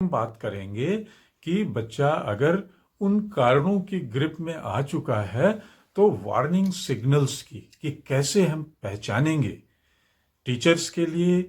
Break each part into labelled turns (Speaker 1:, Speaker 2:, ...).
Speaker 1: हम बात करेंगे कि बच्चा अगर उन कारणों की ग्रिप में आ चुका है तो वार्निंग सिग्नल्स की कि कैसे हम पहचानेंगे। टीचर्स के लिए,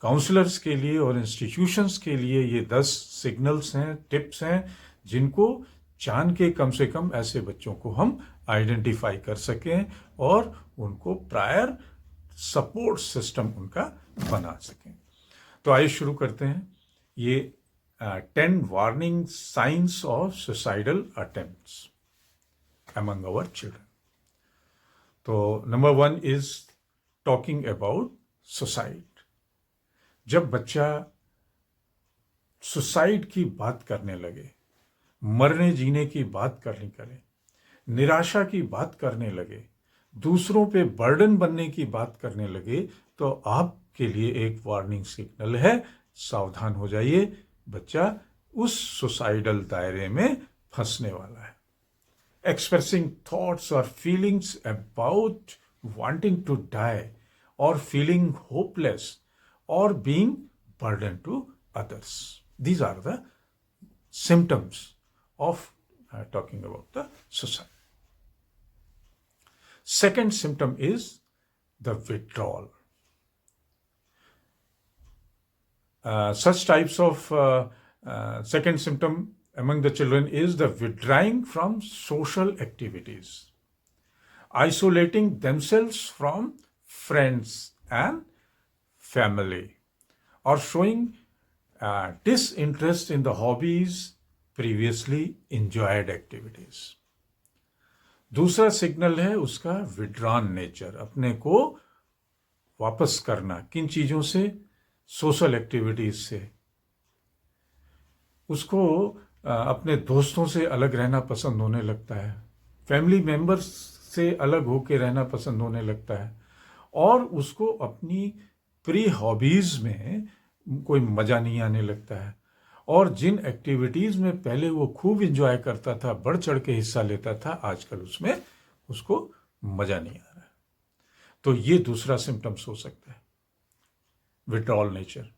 Speaker 1: काउंसलर्स के लिए और इंस्टीट्यूशंस के लिए ये 10 सिग्नल्स हैं, टिप्स हैं, जिनको जान के कम से कम ऐसे बच्चों को हम आइडेंटिफाई कर सकें और उनको प्रायर सपोर्ट सिस्टम उनका बना सकें। तो आइए शुरू करते हैं। ये 10 warning science of suicidal attempts among our children. तो number 1 is talking about suicide. जब बच्चा सुसाइड की बात करने लगे, मरने जीने की बात करे, निराशा की बात करने लगे, दूसरों पे बर्डन बनने की बात करने लगे, तो आपके लिए एक वार्निंग सिग्नल है। सावधान हो जाइए, बच्चा उस सुसाइडल दायरे में फंसने वाला है। Expressing thoughts or feelings about wanting to die or feeling hopeless or being burden to others. These are the symptoms of talking about the suicide. Second symptom is the withdrawal. Such types of second symptom among the children is the withdrawing from social activities, isolating themselves from friends and family, or showing disinterest in the hobbies previously enjoyed activities. दूसरा signal है उसका withdrawn nature, अपने को वापस करना। किन चीज़ों से? सोशल एक्टिविटीज से। उसको अपने दोस्तों से अलग रहना पसंद होने लगता है, फैमिली मेंबर्स से अलग होके रहना पसंद होने लगता है, और उसको अपनी प्री हॉबीज़ में कोई मज़ा नहीं आने लगता है, और जिन एक्टिविटीज़ में पहले वो खूब इंजॉय करता था, बढ़ चढ़ के हिस्सा लेता था, आजकल उसमें उसको मज़ा नहीं आ रहा है। तो ये दूसरा सिम्टम्स हो सकता है, withdrawal nature.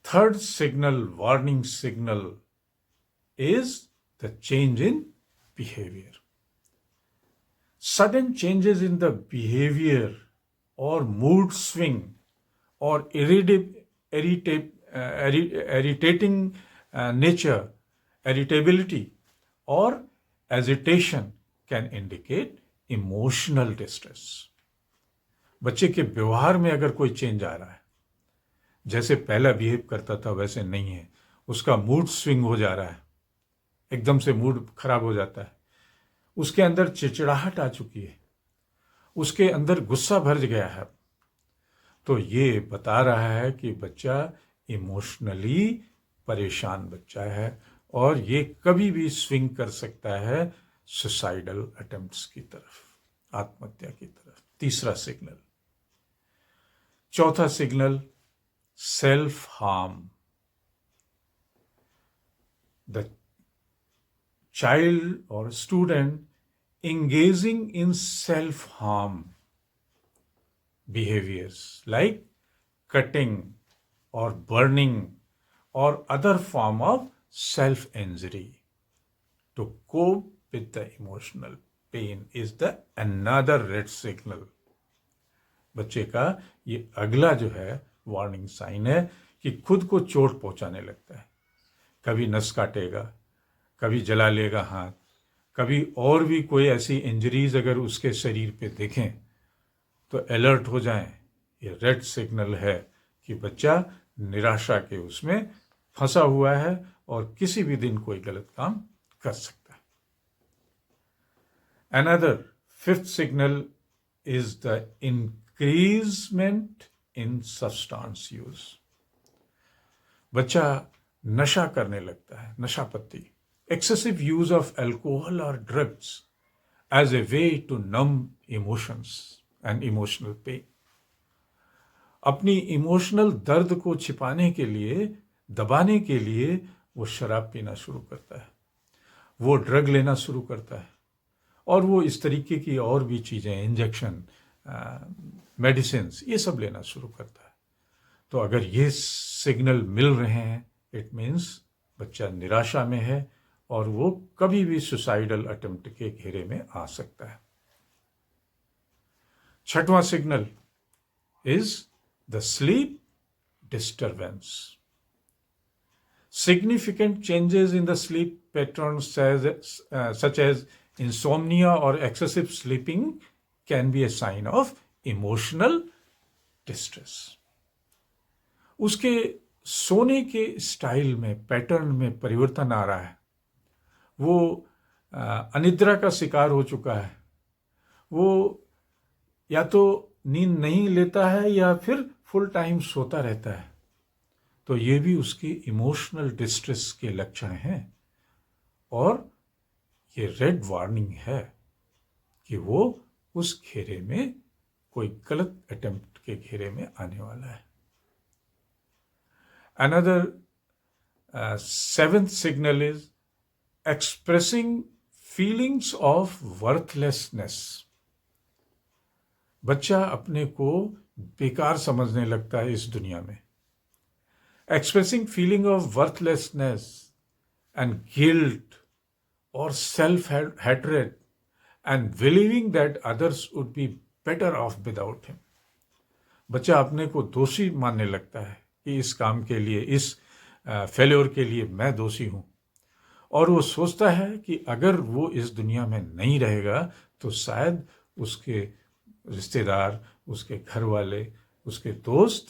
Speaker 1: Third signal, warning signal, is the change in behavior. Sudden changes in the behavior or mood swing or irritating nature, irritability or agitation can indicate emotional distress. बच्चे के व्यवहार में अगर कोई चेंज आ रहा है, जैसे पहला बिहेव करता था वैसे नहीं है, उसका मूड स्विंग हो जा रहा है, एकदम से मूड खराब हो जाता है, उसके अंदर चिड़चिड़ाहट आ चुकी है, उसके अंदर गुस्सा भर गया है, तो ये बता रहा है कि बच्चा इमोशनली परेशान बच्चा है और ये कभी भी स्विंग कर सकता है सुसाइडल अटेम्प्ट्स की तरफ, आत्महत्या की तरफ। तीसरा सिग्नल। चौथा signal, self-harm. The child or student engaging in self-harm behaviors like cutting or burning or other form of self-injury to cope with the emotional pain is the another red signal. बच्चे का ये अगला जो है warning sign है कि खुद को चोट पहुंचाने लगता है, कभी नस काटेगा, कभी जला लेगा हाथ, कभी और भी कोई ऐसी इंजरीज अगर उसके शरीर पे देखें तो अलर्ट हो जाएं। ये रेड सिग्नल है कि बच्चा निराशा के उसमें फंसा हुआ है और किसी भी दिन कोई गलत काम कर सकता है। Another fifth signal is the increasement in substance use. बच्चा नशा करने लगता है, नशा पत्ती, excessive use of alcohol or drugs as a way to numb emotions and emotional pain. अपनी इमोशनल दर्द को छिपाने के लिए, दबाने के लिए वो शराब पीना शुरू करता है, वो ड्रग लेना शुरू करता है, और वो इस तरीके की और भी चीज़ें, इंजेक्शन, मेडिसिन्स, ये सब लेना शुरू करता है। तो अगर ये सिग्नल मिल रहे हैं, इट मीन्स बच्चा निराशा में है और वो कभी भी सुसाइडल अटेम्प्ट के घेरे में आ सकता है। छठवां signal is the sleep disturbance. Significant changes in the sleep patterns such as insomnia or excessive sleeping can be a sign of emotional distress. उसके सोने के स्टाइल में, पैटर्न में परिवर्तन आ रहा है, वो अनिद्रा का शिकार हो चुका है, वो या तो नींद नहीं लेता है या फिर फुल टाइम सोता रहता है, तो ये भी उसकी इमोशनल डिस्ट्रेस के लक्षण हैं और ये रेड वार्निंग है कि वो उस घेरे में, कोई गलत अटेम्प्ट के घेरे में आने वाला है। Another seventh signal is expressing feelings of worthlessness. बच्चा अपने को बेकार समझने लगता है इस दुनिया में। Expressing feeling of worthlessness and guilt और self hatred and believing that others would be better off without him. बच्चा अपने को दोषी मानने लगता है कि इस काम के लिए, इस फेल्योर के लिए मैं दोषी हूँ, और वो सोचता है कि अगर वो इस दुनिया में नहीं रहेगा तो शायद उसके रिश्तेदार, उसके घर वाले, उसके दोस्त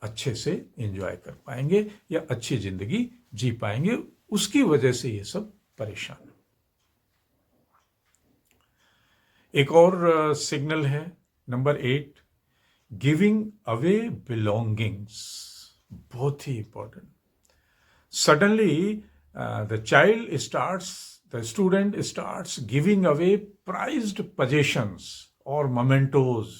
Speaker 1: अच्छे से एंजॉय कर पाएंगे या अच्छी जिंदगी जी पाएंगे, उसकी वजह से ये सब परेशान। एक और सिग्नल है नंबर 8, गिविंग अवे बिलोंगिंग्स। बहुत ही important. Suddenly the student starts giving away prized possessions or mementos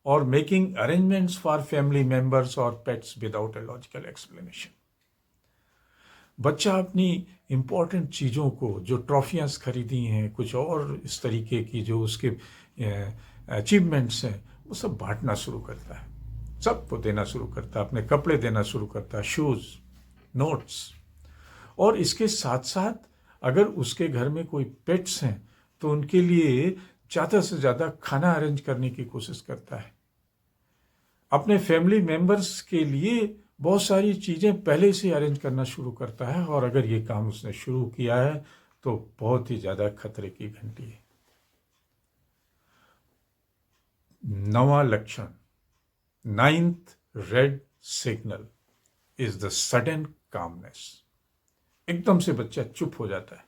Speaker 1: or making arrangements for family members or pets without a logical explanation. बच्चा अपनी इंपॉर्टेंट चीज़ों को, जो ट्रॉफियाँ खरीदी हैं, कुछ और इस तरीके की जो उसके अचीवमेंट्स हैं, वो सब बांटना शुरू करता है, सबको देना शुरू करता है, अपने कपड़े देना शुरू करता है, शूज़, नोट्स। और इसके साथ साथ अगर उसके घर में कोई पेट्स हैं तो उनके लिए ज़्यादा से ज़्यादा खाना अरेंज करने की कोशिश करता है। अपने फैमिली मेंबर्स के लिए बहुत सारी चीज़ें पहले से अरेंज करना शुरू करता है, और अगर ये काम उसने शुरू किया है तो बहुत ही ज़्यादा खतरे की घंटी है। 9वां लक्षण, 9th red signal is the sudden calmness. एकदम से बच्चा चुप हो जाता है।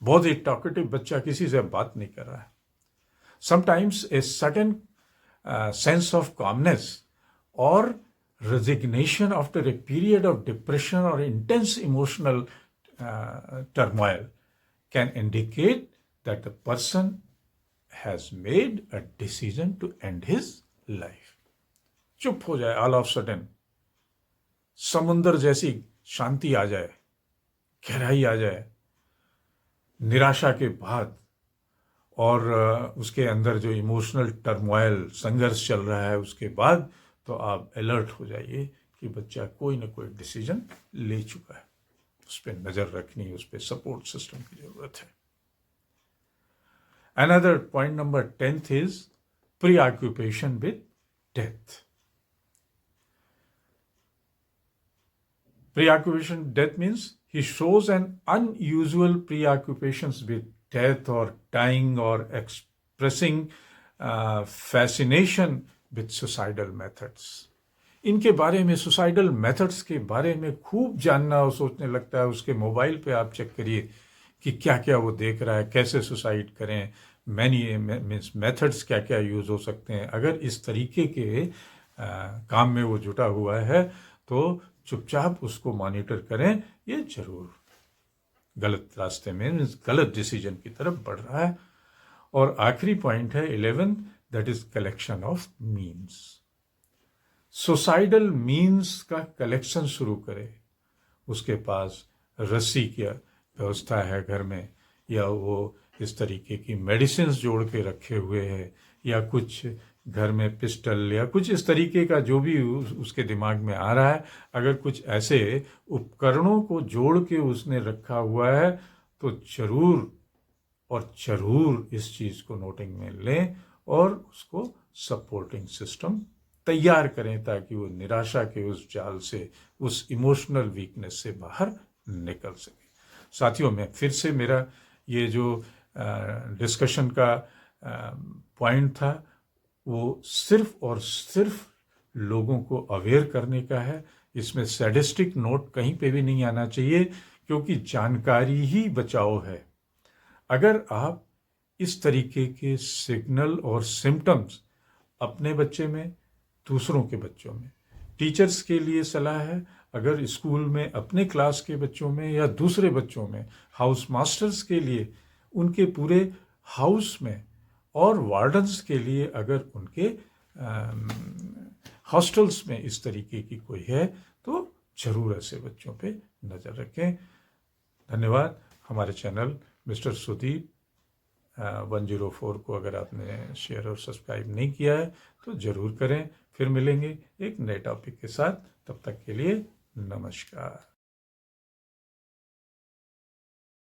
Speaker 1: बहुत ही टॉकेटिव बच्चा, किसी से बात नहीं कर रहा है। Sometimes a sudden sense of calmness और resignation after a period of depression or intense emotional turmoil can indicate that the person has made a decision to end his life. चुप हो जाए all of sudden, समुंदर जैसी शांति आ जाए, गहराई आ जाए निराशा के बाद, और उसके अंदर जो इमोशनल टर्मोइल, संघर्ष चल रहा है उसके बाद, तो आप अलर्ट हो जाइए कि बच्चा कोई ना कोई डिसीजन ले चुका है। उस पर नज़र रखनी, उस पर सपोर्ट सिस्टम की ज़रूरत है। Another point number 10th is प्रीऑक्यूपेशन with death. Preoccupation death means he shows an unusual preoccupations with death or dying or expressing fascination with suicidal methods. इनके बारे में, सुसाइडल मेथड्स के बारे में खूब जानना और सोचने लगता है। उसके मोबाइल पे आप चेक करिए कि क्या क्या वो देख रहा है, कैसे सुसाइड करें, मीन्स मेथड्स क्या क्या यूज़ हो सकते हैं। अगर इस तरीके के काम में वो जुटा हुआ है तो चुपचाप उसको मॉनिटर करें, ये जरूर गलत रास्ते में, गलत डिसीजन की तरफ बढ़ रहा है। और आखिरी पॉइंट है 11th, that is collection of means. Suicidal means का कलेक्शन शुरू करे। उसके पास रस्सी की व्यवस्था है घर में, या वो इस तरीके की मेडिसिन जोड़ के रखे हुए है, या कुछ घर में पिस्टल या कुछ इस तरीके का जो भी उसके दिमाग में आ रहा है, अगर कुछ ऐसे उपकरणों को जोड़ के उसने रखा हुआ है तो जरूर इस चीज़ को नोटिंग में लें और उसको सपोर्टिंग सिस्टम तैयार करें ताकि वो निराशा के उस जाल से, उस इमोशनल वीकनेस से बाहर निकल सके। साथियों, में फिर से मेरा ये जो डिस्कशन का पॉइंट था वो सिर्फ और सिर्फ लोगों को अवेयर करने का है। इसमें सैडिस्टिक नोट कहीं पे भी नहीं आना चाहिए, क्योंकि जानकारी ही बचाव है। अगर आप इस तरीके के सिग्नल और सिम्टम्स अपने बच्चे में, दूसरों के बच्चों में, टीचर्स के लिए सलाह है, अगर स्कूल में अपने क्लास के बच्चों में या दूसरे बच्चों में, हाउस मास्टर्स के लिए, उनके पूरे हाउस में, और वार्डन्स के लिए अगर उनके हॉस्टल्स में इस तरीके की कोई है तो जरूर ऐसे बच्चों पे नज़र रखें। धन्यवाद। हमारे चैनल मिस्टर सुदीप 104 को अगर आपने शेयर और सब्सक्राइब नहीं किया है तो ज़रूर करें। फिर मिलेंगे एक नए टॉपिक के साथ, तब तक के लिए नमस्कार।